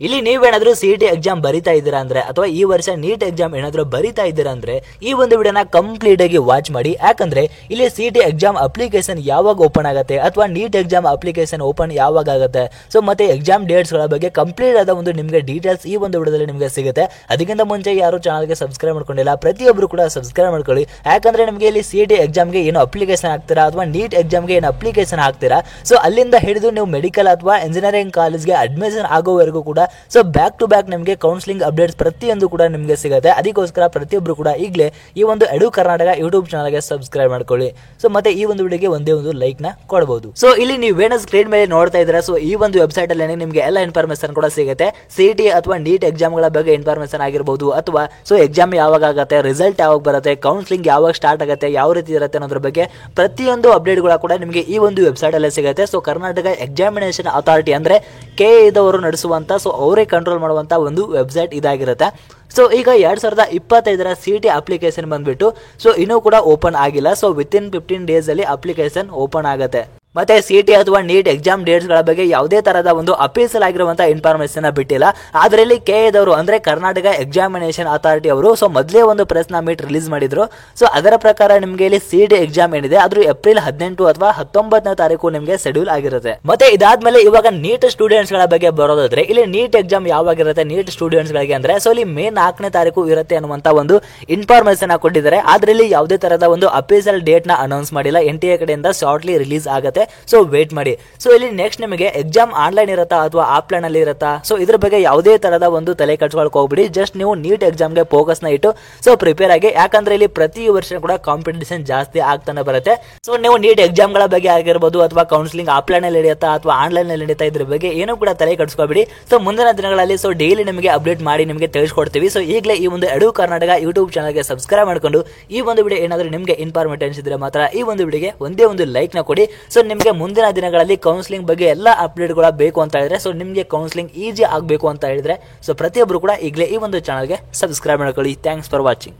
ಇಲ್ಲಿ ನೀವೇನಾದ್ರೂ CET exam ಬರಿತಾ ಇದ್ದೀರಾ ಅಂದ್ರೆ ಅಥವಾ ಈ ವರ್ಷ ನೀಟ್ ಎಕ್ಸಾಮ್ ಏನಾದ್ರೂ ಬರಿತಾ ಇದ್ದೀರಾ ಅಂದ್ರೆ ಈ ಒಂದು ವಿಡಿಯೋನ ಕಂಪ್ಲೀಟ್ ಆಗಿ ವಾಚ್ ಮಾಡಿ. ಯಾಕಂದ್ರೆ ಇಲ್ಲಿ ಸಿಇಟಿ ಎಕ್ಸಾಮ್ ಅಪ್ಲಿಕೇಶನ್ ಯಾವಾಗ ಓಪನ್ ಆಗುತ್ತೆ ಅಥವಾ ನೀಟ್ ಎಕ್ಸಾಮ್ ಅಪ್ಲಿಕೇಶನ್ ಓಪನ್ ಯಾವಾಗ ಆಗುತ್ತೆ, ಸೊ ಮತ್ತೆ ಎಕ್ಸಾಮ್ ಡೇಟ್ಸ್ ಗಳ ಬಗ್ಗೆ ಕಂಪ್ಲೀಟ್ ಆದ ಒಂದು ನಿಮಗೆ ಡೀಟೇಲ್ಸ್ ಈ ಒಂದು ವಿಡಿಯೋದಲ್ಲಿ ನಿಮಗೆ ಸಿಗುತ್ತೆ. ಅದಕ್ಕಿಂತ ಮುಂಚೆ ಯಾರು ಚಾನಲ್ಗೆ ಸಬ್ಸ್ಕ್ರೈಬ್ ಮಾಡ್ಕೊಂಡಿಲ್ಲ ಪ್ರತಿಯೊಬ್ಬರು ಕೂಡ ಸಬ್ಸ್ಕ್ರೈಬ್ ಮಾಡ್ಕೊಳ್ಳಿ. ಯಾಕಂದ್ರೆ ನಿಮಗೆ ಇಲ್ಲಿ ಸಿಇಟಿ ಎಕ್ಸಾಮ್ಗೆ ಏನು ಅಪ್ಲಿಕೇಶನ್ ಹಾಕ್ತೀರಾ ಅಥವಾ ನೀಟ್ ಎಕ್ಸಾಮ್ಗೆ ಏನು ಅಪ್ಲಿಕೇಶನ್ ಹಾಕ್ತೀರಾ, ಸೊ ಅಲ್ಲಿಂದ ಹಿಡಿದು ನೀವು ಮೆಡಿಕಲ್ ಅಥವಾ ಇಂಜಿನಿಯರಿಂಗ್ ಕಾಲೇಜ್ಗೆ ಅಡ್ಮಿಷನ್ ಆಗೋವರೆಗೂ ಕೂಡ ಸೊ ಬ್ಯಾಕ್ ಟು ಬ್ಯಾಕ್ ನಿಮಗೆ ಕೌನ್ಸಿಲಿಂಗ್ ಅಪ್ಡೇಟ್ಸ್ ಪ್ರತಿಯೊಂದು ಕೂಡ ನಿಮಗೆ ಸಿಗುತ್ತೆ. ಅದಕ್ಕೋಸ್ಕರ ಪ್ರತಿಯೊಬ್ಬರು ಕೂಡ ಈಗಲೇ ಈ ಒಂದು ಎಡು ಕರ್ನಾಟಕ ಯೂಟ್ಯೂಬ್ ಚಾನಲ್ಗೆ ಸಬ್ಸ್ಕ್ರೈಬ್ ಮಾಡ್ಕೊಳ್ಳಿ. ಸೊ ಮತ್ತೆ ಈ ಒಂದು ವಿಡಿಯೋಗೆ ಒಂದೇ ಒಂದು ಲೈಕ್ ನ ಕೊಡಬಹುದು. ಸೊ ಇಲ್ಲಿ ನೀವೇನೋ ಸ್ಕ್ರೀನ್ ಮೇಲೆ ನೋಡ್ತಾ ಇದ್ದೀರಾ, ಸೊ ಈ ಒಂದು ವೆಬ್ಸೈಟ್ ಅಲ್ಲಿ ನಿಮಗೆ ಎಲ್ಲ ಇನ್ಫಾರ್ಮೇಶನ್ ಕೂಡ ಸಿಗುತ್ತೆ. ಸಿಇಟಿ ಅಥವಾ ನೀಟ್ ಎಕ್ಸಾಮ್ ಗಳ ಬಗ್ಗೆ ಇನ್ಫಾರ್ಮೇಶನ್ ಆಗಿರಬಹುದು, ಅಥವಾ ಸೊ ಎಕ್ಸಾಮ್ ಯಾವಾಗ ಆಗುತ್ತೆ, ರಿಸಲ್ಟ್ ಯಾವಾಗ ಬರುತ್ತೆ, ಕೌನ್ಸಿಲಿಂಗ್ ಯಾವಾಗ ಸ್ಟಾರ್ಟ್ ಆಗುತ್ತೆ, ಯಾವ ರೀತಿ ಇರುತ್ತೆ ಅನ್ನೋದ್ರ ಬಗ್ಗೆ ಪ್ರತಿಯೊಂದು ಅಪ್ಡೇಟ್ ಗಳ ಕೂಡ ನಿಮಗೆ ಈ ಒಂದು ವೆಬ್ಸೈಟ್ ಅಲ್ಲೇ ಸಿಗುತ್ತೆ. ಸೊ ಕರ್ನಾಟಕ ಎಕ್ಸಾಮಿನೇಷನ್ ಅಥಾರಿಟಿ ಅಂದ್ರೆ ಕೆಎ ಇದವರು ನಡೆಸುವಂತ ಸೊ ಅವರೇ ಕಂಟ್ರೋಲ್ ಮಾಡುವಂತ ಒಂದು ವೆಬ್ಸೈಟ್ ಇದಾಗಿರುತ್ತೆ. ಸೊ ಈಗ 2025 ಸಿಇಟಿ ಅಪ್ಲಿಕೇಶನ್ ಬಂದ್ಬಿಟ್ಟು ಸೊ ಇನ್ನೂ ಕೂಡ ಓಪನ್ ಆಗಿಲ್ಲ. ಸೊ ವಿತಿನ್ 15 ಡೇಸ್ ಅಲ್ಲಿ ಅಪ್ಲಿಕೇಶನ್ ಓಪನ್ ಆಗುತ್ತೆ. ಮತ್ತೆ ಸಿಇಟಿ ಅಥವಾ ನೀಟ್ ಎಕ್ಸಾಮ್ ಡೇಟ್ಸ್ ಗಳ ಬಗ್ಗೆ ಯಾವುದೇ ತರಹದ ಒಂದು ಅಫೀಸಿಯಲ್ ಆಗಿರುವಂತಹ ಇನ್ಫಾರ್ಮೇಶನ್ ಬಿಟ್ಟಿಲ್ಲ. ಆದ್ರೆ ಇಲ್ಲಿ ಕೆಎದವರು ಅಂದ್ರೆ ಕರ್ನಾಟಕ ಎಕ್ಸಾಮಿನೇಷನ್ ಅಥಾರಿಟಿ ಅವರು ಸೊ ಮೊದಲೇ ಒಂದು ಪ್ರೆಸ್ ಮೀಟ್ ರಿಲೀಸ್ ಮಾಡಿದ್ರು. ಸೊ ಅದರ ಪ್ರಕಾರ ನಿಮಗೆ ಇಲ್ಲಿ ಸಿಇಟಿ ಎಕ್ಸಾಮ್ ಏನಿದೆ ಅದು ಏಪ್ರಿಲ್ 18 ಅಥವಾ 19ನೇ ತಾರೀಕು ನಿಮಗೆ ಶೆಡ್ಯೂಲ್ ಆಗಿರುತ್ತೆ. ಮತ್ತೆ ಇದಾದ್ಮೇಲೆ ಇವಾಗ ನೀಟ್ ಸ್ಟೂಡೆಂಟ್ಸ್ ಗಳ ಬಗ್ಗೆ ಬರೋದಾದ್ರೆ ಇಲ್ಲಿ ನೀಟ್ ಎಕ್ಸಾಮ್ ಯಾವಾಗಿರುತ್ತೆ ನೀಟ್ ಸ್ಟೂಡೆಂಟ್ಸ್ ಗಳಿಗೆ ಅಂದ್ರೆ ಸೊ ಇಲ್ಲಿ ಮೇ 4ನೇ ತಾರೀಕು ಇರುತ್ತೆ ಅನ್ನುವಂತ ಒಂದು ಇನ್ಫಾರ್ಮೇಶನ್ ಕೊಟ್ಟಿದ್ದಾರೆ. ಆದ್ರೆ ಇಲ್ಲಿ ಯಾವುದೇ ತರಹದ ಒಂದು ಅಫೀಸಿಯಲ್ ಡೇಟ್ ನ ಅನೌನ್ಸ್ ಮಾಡಿಲ್ಲ. NTA ಕಡೆಯಿಂದ ಶಾರ್ಟ್ಲಿ ರಿಲೀಸ್ ಆಗುತ್ತೆ. ಸೊ ವೇಟ್ ಮಾಡಿ. ಸೊ ಇಲ್ಲಿ ನೆಕ್ಸ್ಟ್ ನಿಮಗೆ ಎಕ್ಸಾಮ್ ಆನ್ಲೈನ್ ಇರುತ್ತಾ ಅಥವಾ ಆಫ್ಲೈನ್ ಅಲ್ಲಿ ಇರುತ್ತಾ, ಸೊ ಇದ್ರ ಬಗ್ಗೆ ಯಾವುದೇ ತರಹದ ಒಂದು ತಲೆ ಕಟ್ಸ್ಕೊಳಕ್ ಹೋಗ್ಬಿಡಿ. ಜಸ್ಟ್ ನೀವು ನೀಟ್ ಎಕ್ಸಾಮ್ಗೆ ಫೋಕಸ್ ನ ಇಟ್ಟು ಸೊ ಪ್ರಿಪೇರ್ ಆಗಿ. ಯಾಕಂದ್ರೆ ಇಲ್ಲಿ ಪ್ರತಿ ವರ್ಷ ಕೂಡ ಕಾಂಪಿಟೇಷನ್ ಜಾಸ್ತಿ ಆಗ್ತಾನೆ ಬರುತ್ತೆ. ಸೊ ನೀವು ನೀಟ್ ಎಕ್ಸಾಮ್ ಗಳ ಬಗ್ಗೆ ಆಗಿರಬಹುದು ಅಥವಾ ಕೌನ್ಸಿಲಿಂಗ್ ಆಫ್ಲೈನ್ ಅಲ್ಲಿ ನಡೆಯುತ್ತಾ ಅಥವಾ ಆನ್ಲೈನ್ ಅಲ್ಲಿ ನಡೀತಾ ಇದ್ರ ಬಗ್ಗೆ ಏನೂ ಕೂಡ ತಲೆ ಕಟ್ಸ್ಕೊಬೇಡಿ. ಸೊ ಮುಂದಿನ ದಿನಗಳಲ್ಲಿ ಸೊ ಡೈಲಿ ನಿಮಗೆ ಅಪ್ಡೇಟ್ ಮಾಡಿ ನಿಮಗೆ ತಿಳಿಸ್ಕೊಡ್ತೀವಿ. ಸೊ ಈಗಲೇ ಈ ಒಂದು ಎಡು ಕರ್ನಾಟಕ ಯೂಟ್ಯೂಬ್ ಚಾನಲ್ಗೆ ಸಬ್ಸ್ಕ್ರೈಬ್ ಮಾಡ್ಕೊಂಡು ಈ ಒಂದು ವಿಡಿಯೋ ಏನಾದರೂ ನಿಮಗೆ ಇನ್ಫಾರ್ಮೇಟಿವ್ ಅನಿಸಿದ್ರೆ ಮಾತ್ರ ಈ ಒಂದು ವಿಡಿಯೋಗೆ ಒಂದೇ ಒಂದು ಲೈಕ್ ನ ಕೊಡಿ. ಸೊ ನಿಮಗೆ ಮುಂದಿನ ದಿನಗಳಲ್ಲಿ ಕೌನ್ಸಿಲಿಂಗ್ ಬಗ್ಗೆ ಎಲ್ಲ ಅಪ್ಡೇಟ್ಗಳು ಬೇಕು ಅಂತ ಹೇಳಿದ್ರೆ, ಸೊ ನಿಮಗೆ ಕೌನ್ಸಿಲಿಂಗ್ ಈಜಿ ಆಗಬೇಕು ಅಂತ ಹೇಳಿದ್ರೆ ಸೊ ಪ್ರತಿಯೊಬ್ಬರು ಕೂಡ ಈಗಲೇ ಈ ಒಂದು ಚಾನಲ್ಗೆ ಸಬ್ಸ್ಕ್ರೈಬ್ ಮಾಡ್ಕೊಳ್ಳಿ. Thanks for watching.